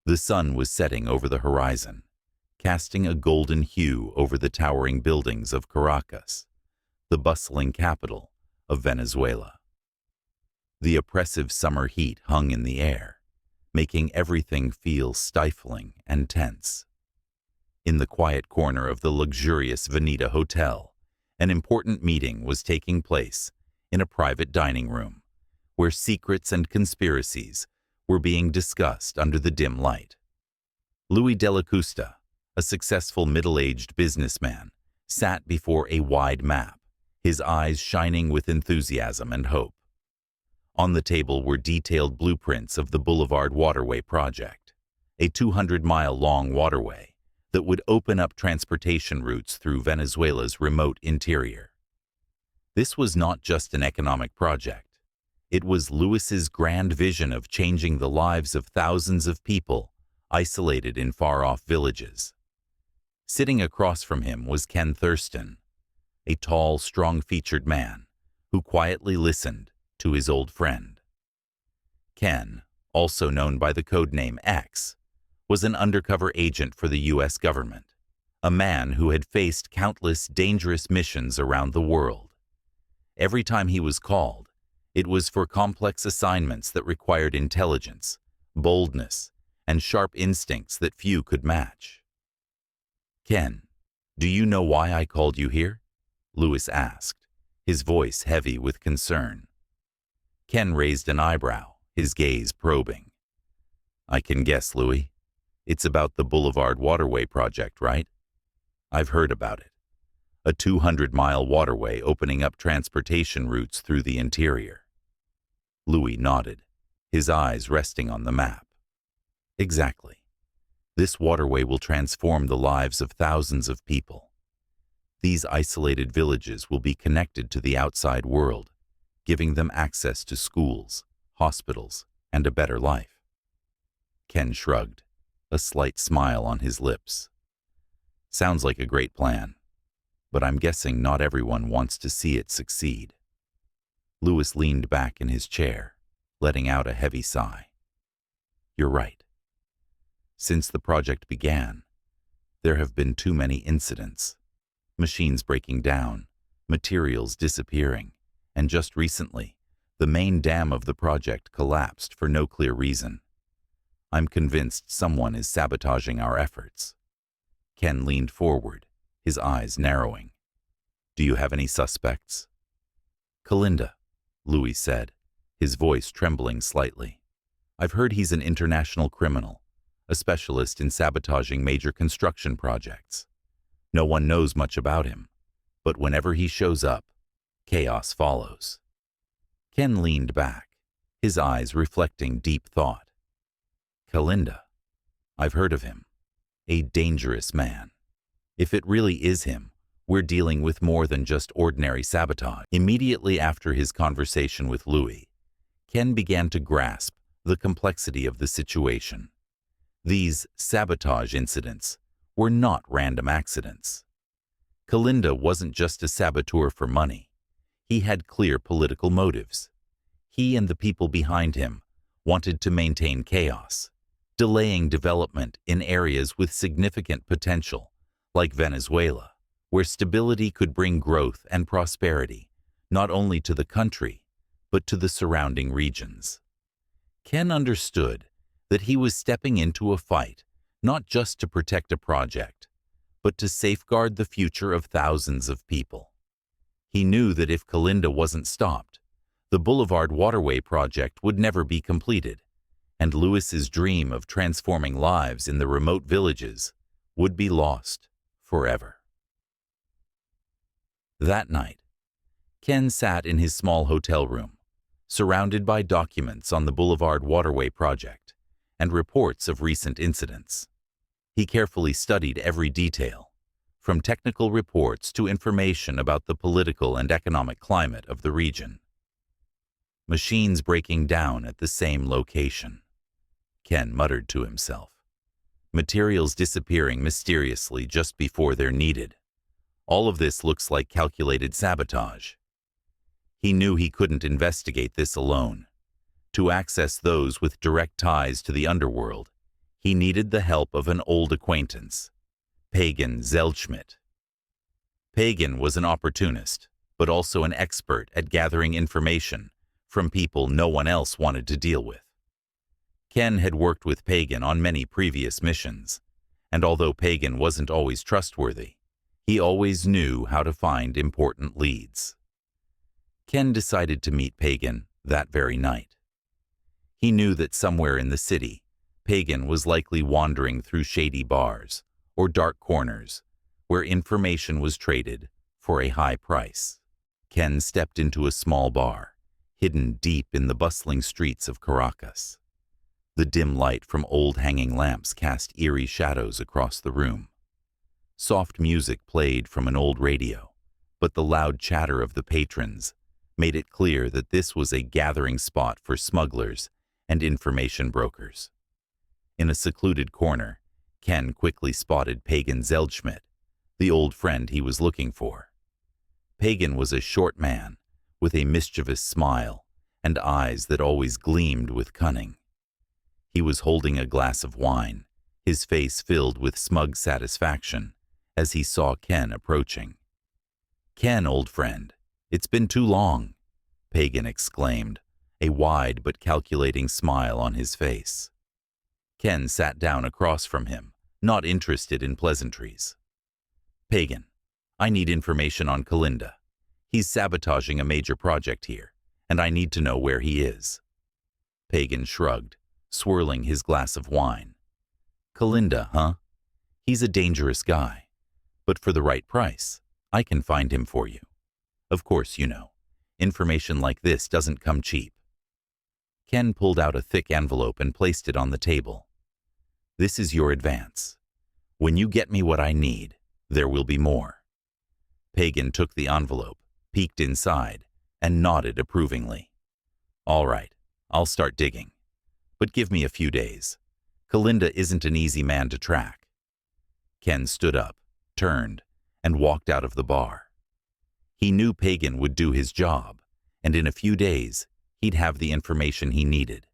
The sun was setting over the horizon, casting a golden hue over the towering buildings of Caracas, the bustling capital of Venezuela. The oppressive summer heat hung in the air, making everything feel stifling and tense. In the quiet corner of the luxurious Veneta Hotel, an important meeting was taking place in a private dining room, where secrets and conspiracies were being discussed under the dim light. Louis de la Custa, a successful middle-aged businessman, sat before a wide map, his eyes shining with enthusiasm and hope. On the table were detailed blueprints of the Boulevard Waterway project, a 200-mile-long waterway that would open up transportation routes through Venezuela's remote interior. This was not just an economic project. It was Louis's grand vision of changing the lives of thousands of people isolated in far-off villages. Sitting across from him was Ken Thurston, a tall, strong-featured man who quietly listened to his old friend. Ken, also known by the codename X, was an undercover agent for the U.S. government, a man who had faced countless dangerous missions around the world. Every time he was called, it was for complex assignments that required intelligence, boldness, and sharp instincts that few could match. "Ken, do you know why I called you here?" Louis asked, his voice heavy with concern. Ken raised an eyebrow, his gaze probing. "I can guess, Louis. It's about the Boulevard Waterway project, right? I've heard about it. A 200-mile waterway opening up transportation routes through the interior." Louis nodded, his eyes resting on the map. "Exactly. This waterway will transform the lives of thousands of people. These isolated villages will be connected to the outside world, giving them access to schools, hospitals, and a better life." Ken shrugged, a slight smile on his lips. "Sounds like a great plan, but I'm guessing not everyone wants to see it succeed." Louis leaned back in his chair, letting out a heavy sigh. "You're right. Since the project began, there have been too many incidents. Machines breaking down, materials disappearing, and just recently, the main dam of the project collapsed for no clear reason. I'm convinced someone is sabotaging our efforts." Ken leaned forward, his eyes narrowing. "Do you have any suspects?" "Kalinda," Louis said, his voice trembling slightly. "I've heard he's an international criminal, a specialist in sabotaging major construction projects. No one knows much about him, but whenever he shows up, chaos follows." Ken leaned back, his eyes reflecting deep thought. "Kalinda. I've heard of him. A dangerous man. If it really is him, we're dealing with more than just ordinary sabotage." Immediately after his conversation with Louis, Ken began to grasp the complexity of the situation. These sabotage incidents were not random accidents. Kalinda wasn't just a saboteur for money. He had clear political motives. He and the people behind him wanted to maintain chaos, delaying development in areas with significant potential, like Venezuela, where stability could bring growth and prosperity, not only to the country, but to the surrounding regions. Ken understood that he was stepping into a fight not just to protect a project, but to safeguard the future of thousands of people. He knew that if Kalinda wasn't stopped, the Boulevard Waterway project would never be completed, and Louis's dream of transforming lives in the remote villages would be lost forever. That night, Ken sat in his small hotel room, surrounded by documents on the Boulevard Waterway project and reports of recent incidents. He carefully studied every detail, from technical reports to information about the political and economic climate of the region. Machines breaking down at the same location, Ken muttered to himself. Materials disappearing mysteriously just before they're needed. All of this looks like calculated sabotage. He knew he couldn't investigate this alone. To access those with direct ties to the underworld, He needed the help of an old acquaintance, Pagan Zeldschmidt. Pagan was an opportunist, but also an expert at gathering information from people no one else wanted to deal with. Ken had worked with Pagan on many previous missions, and although Pagan wasn't always trustworthy, he always knew how to find important leads. Ken decided to meet Pagan that very night. He knew that somewhere in the city, Pagan was likely wandering through shady bars or dark corners where information was traded for a high price. Ken stepped into a small bar, hidden deep in the bustling streets of Caracas. The dim light from old hanging lamps cast eerie shadows across the room. Soft music played from an old radio, but the loud chatter of the patrons made it clear that this was a gathering spot for smugglers and information brokers. In a secluded corner, Ken quickly spotted Pagan Zeldschmidt, the old friend he was looking for. Pagan was a short man with a mischievous smile and eyes that always gleamed with cunning. He was holding a glass of wine, his face filled with smug satisfaction as he saw Ken approaching. "Ken, old friend, it's been too long," Pagan exclaimed, a wide but calculating smile on his face. Ken sat down across from him, not interested in pleasantries. "Pagan, I need information on Kalinda. He's sabotaging a major project here, and I need to know where he is." Pagan shrugged, swirling his glass of wine. "Kalinda, huh? He's a dangerous guy. But for the right price, I can find him for you. Of course, you know, information like this doesn't come cheap." Ken pulled out a thick envelope and placed it on the table. "This is your advance. When you get me what I need, there will be more." Pagan took the envelope, peeked inside, and nodded approvingly. "All right, I'll start digging. But give me a few days. Kalinda isn't an easy man to track." Ken stood up, turned, and walked out of the bar. He knew Pagan would do his job, and in a few days, he'd have the information he needed.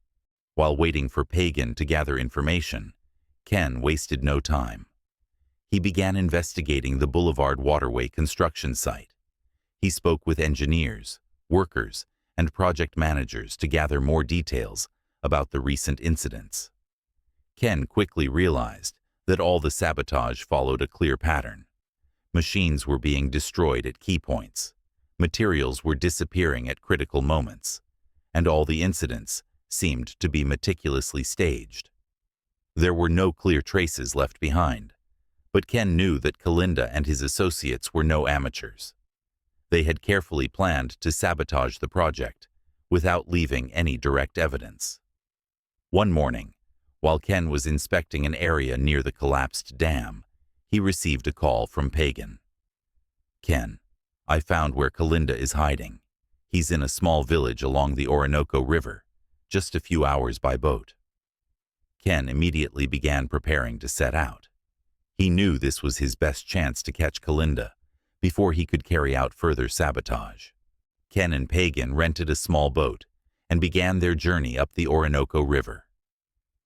While waiting for Pagan to gather information, Ken wasted no time. He began investigating the Boulevard Waterway construction site. He spoke with engineers, workers, and project managers to gather more details about the recent incidents. Ken quickly realized that all the sabotage followed a clear pattern. Machines were being destroyed at key points, materials were disappearing at critical moments, and all the incidents seemed to be meticulously staged. There were no clear traces left behind, but Ken knew that Kalinda and his associates were no amateurs. They had carefully planned to sabotage the project without leaving any direct evidence. One morning, while Ken was inspecting an area near the collapsed dam, he received a call from Pagan. "Ken, I found where Kalinda is hiding. He's in a small village along the Orinoco River, just a few hours by boat." Ken immediately began preparing to set out. He knew this was his best chance to catch Kalinda before he could carry out further sabotage. Ken and Pagan rented a small boat and began their journey up the Orinoco River.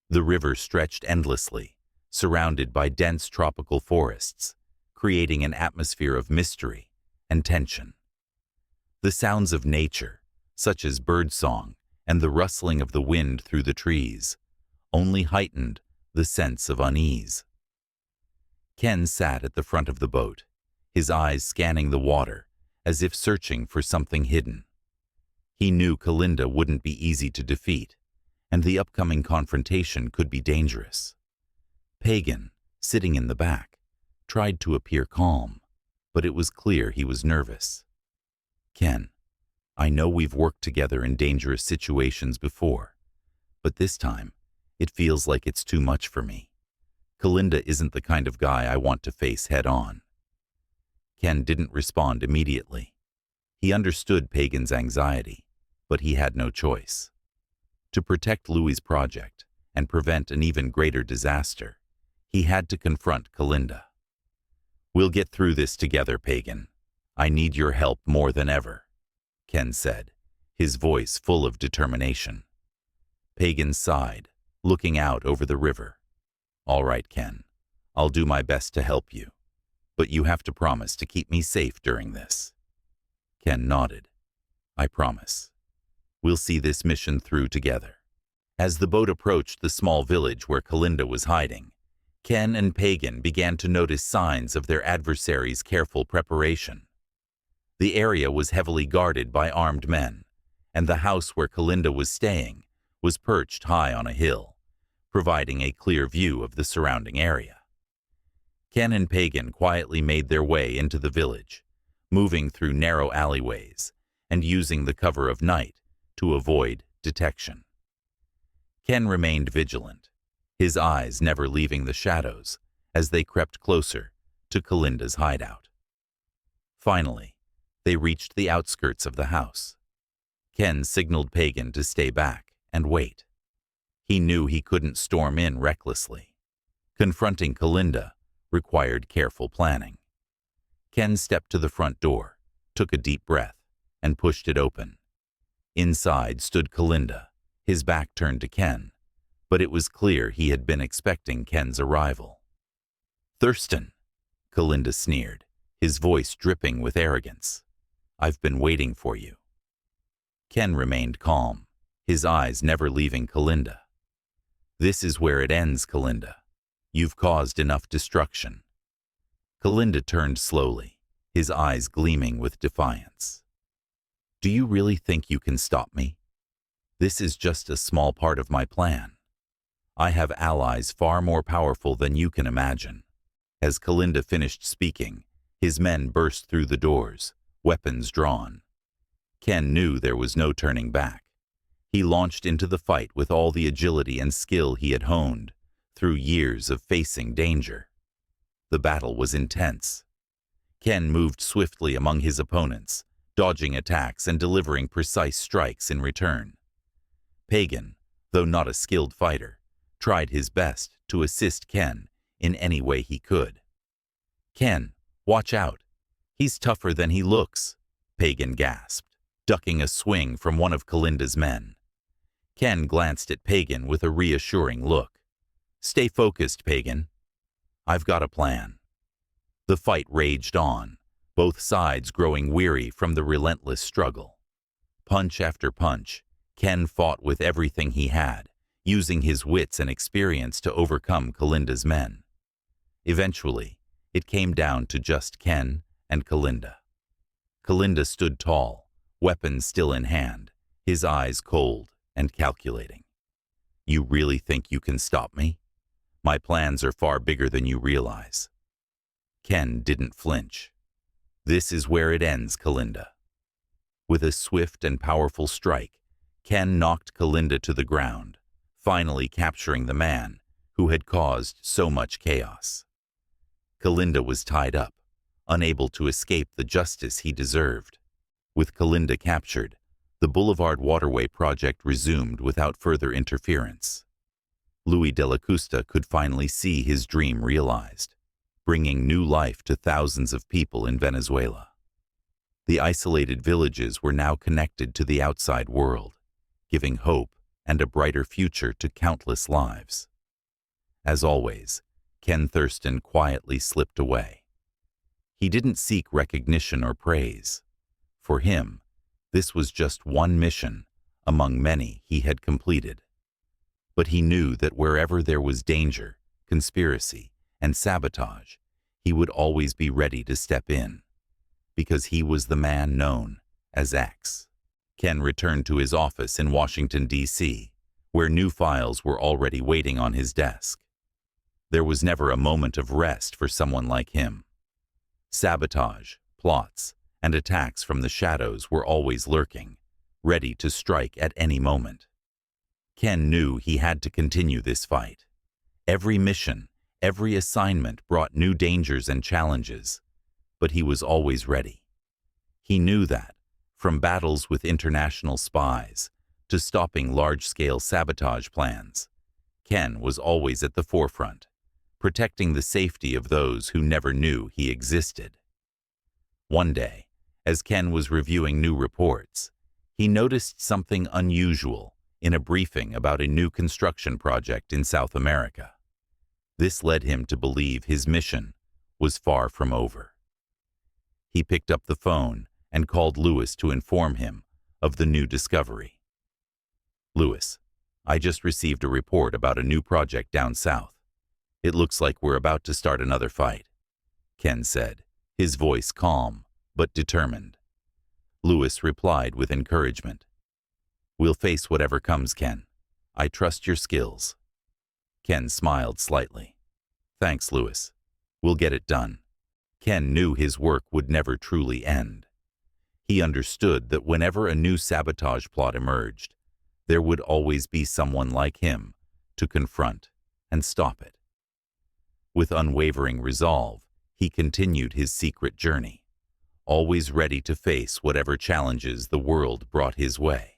The river stretched endlessly, surrounded by dense tropical forests, creating an atmosphere of mystery and tension. The sounds of nature, such as birdsong and the rustling of the wind through the trees, only heightened the sense of unease. Ken sat at the front of the boat, his eyes scanning the water as if searching for something hidden. He knew Kalinda wouldn't be easy to defeat, and the upcoming confrontation could be dangerous. Pagan, sitting in the back, tried to appear calm, but it was clear he was nervous. "Ken, I know we've worked together in dangerous situations before, but this time, it feels like it's too much for me. Kalinda isn't the kind of guy I want to face head-on." Ken didn't respond immediately. He understood Pagan's anxiety, but he had no choice. To protect Louis's project and prevent an even greater disaster, he had to confront Kalinda. "We'll get through this together, Pagan. I need your help more than ever," Ken said, his voice full of determination. Pagan sighed, looking out over the river. All right, Ken. I'll do my best to help you, but you have to promise to keep me safe during this. Ken nodded. I promise. We'll see this mission through together. As the boat approached the small village where Kalinda was hiding, Ken and Pagan began to notice signs of their adversary's careful preparation. The area was heavily guarded by armed men, and the house where Kalinda was staying was perched high on a hill, providing a clear view of the surrounding area. Ken and Pagan quietly made their way into the village, moving through narrow alleyways and using the cover of night to avoid detection. Ken remained vigilant, his eyes never leaving the shadows as they crept closer to Kalinda's hideout. Finally, they reached the outskirts of the house. Ken signaled Pagan to stay back and wait. He knew he couldn't storm in recklessly. Confronting Kalinda required careful planning. Ken stepped to the front door, took a deep breath, and pushed it open. Inside stood Kalinda, his back turned to Ken, but it was clear he had been expecting Ken's arrival. "Thurston," Kalinda sneered, his voice dripping with arrogance. "I've been waiting for you." Ken remained calm, his eyes never leaving Kalinda. "This is where it ends, Kalinda. You've caused enough destruction." Kalinda turned slowly, his eyes gleaming with defiance. "Do you really think you can stop me? This is just a small part of my plan. I have allies far more powerful than you can imagine." As Kalinda finished speaking, his men burst through the doors, weapons drawn. Ken knew there was no turning back. He launched into the fight with all the agility and skill he had honed through years of facing danger. The battle was intense. Ken moved swiftly among his opponents, dodging attacks and delivering precise strikes in return. Pagan, though not a skilled fighter, tried his best to assist Ken in any way he could. "Ken, watch out. He's tougher than he looks," Pagan gasped, ducking a swing from one of Kalinda's men. Ken glanced at Pagan with a reassuring look. "Stay focused, Pagan. I've got a plan." The fight raged on, both sides growing weary from the relentless struggle. Punch after punch, Ken fought with everything he had, using his wits and experience to overcome Kalinda's men. Eventually, it came down to just Ken and Kalinda. Kalinda stood tall, weapons still in hand, his eyes cold and calculating. "You really think you can stop me? My plans are far bigger than you realize." Ken didn't flinch. "This is where it ends, Kalinda." With a swift and powerful strike, Ken knocked Kalinda to the ground, finally capturing the man who had caused so much chaos. Kalinda was tied up, unable to escape the justice he deserved. With Kalinda captured, the Boulevard Waterway project resumed without further interference. Louis de la Custa could finally see his dream realized, bringing new life to thousands of people in Venezuela. The isolated villages were now connected to the outside world, giving hope and a brighter future to countless lives. As always, Ken Thurston quietly slipped away. He didn't seek recognition or praise. For him, this was just one mission among many he had completed. But he knew that wherever there was danger, conspiracy, and sabotage, he would always be ready to step in, because he was the man known as X. Ken returned to his office in Washington, D.C., where new files were already waiting on his desk. There was never a moment of rest for someone like him. Sabotage, plots, and attacks from the shadows were always lurking, ready to strike at any moment. Ken knew he had to continue this fight. Every mission, every assignment brought new dangers and challenges, but he was always ready. He knew that, from battles with international spies to stopping large-scale sabotage plans, Ken was always at the forefront, protecting the safety of those who never knew he existed. One day, as Ken was reviewing new reports, he noticed something unusual in a briefing about a new construction project in South America. This led him to believe his mission was far from over. He picked up the phone and called Lewis to inform him of the new discovery. "Lewis, I just received a report about a new project down south. It looks like we're about to start another fight," Ken said, his voice calm but determined. Lewis replied with encouragement. "We'll face whatever comes, Ken. I trust your skills." Ken smiled slightly. "Thanks, Lewis. We'll get it done." Ken knew his work would never truly end. He understood that whenever a new sabotage plot emerged, there would always be someone like him to confront and stop it. With unwavering resolve, he continued his secret journey, always ready to face whatever challenges the world brought his way.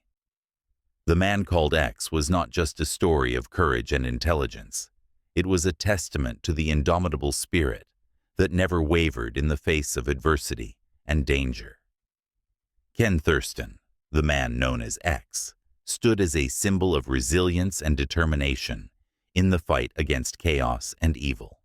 The Man Called X was not just a story of courage and intelligence. It was a testament to the indomitable spirit that never wavered in the face of adversity and danger. Ken Thurston, the man known as X, stood as a symbol of resilience and determination in the fight against chaos and evil.